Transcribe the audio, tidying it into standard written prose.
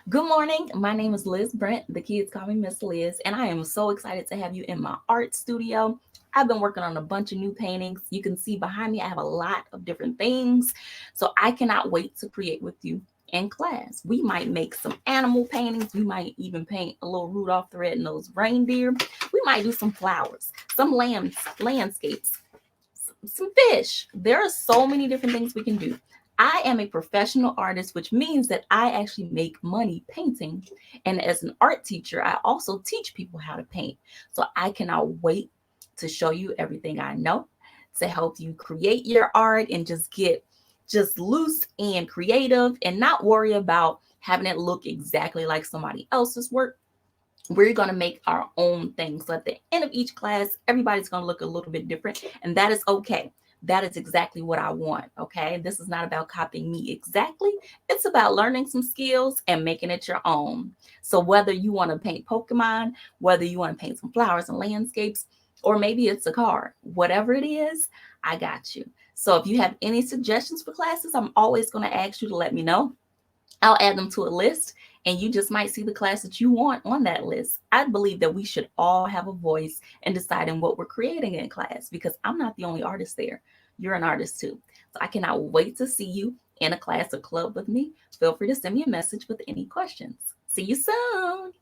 Good morning. My name is Liz Brent. The kids call me Miss Liz, and I am so excited to have you in my art studio. I've been working on a bunch of new paintings. You can see behind me, I have a lot of different things. So I cannot wait to create with you in class. We might make some animal paintings. We might even paint a little Rudolph the Red-Nosed Reindeer. We might do some flowers, some landscapes, some fish. There are so many different things we can do. I am a professional artist, which means that I actually make money painting. And as an art teacher, I also teach people how to paint. So I cannot wait to show you everything I know to help you create your art and just get just loose and creative and not worry about having it look exactly like somebody else's work. We're going to make our own thing. So at the end of each class, everybody's going to look a little bit different, and that is okay. That is exactly what I want. Okay. This is not about copying me exactly. It's about learning some skills and making it your own. So whether you want to paint Pokemon, whether you want to paint some flowers and landscapes, or maybe it's a car, whatever it is, I got you. So if you have any suggestions for classes, I'm always going to ask you to let me know. I'll add them to a list, and you just might see the class that you want on that list. I believe that we should all have a voice in deciding what we're creating in class because I'm not the only artist there. You're an artist too. So I cannot wait to see you in a class or club with me. Feel free to send me a message with any questions. See you soon.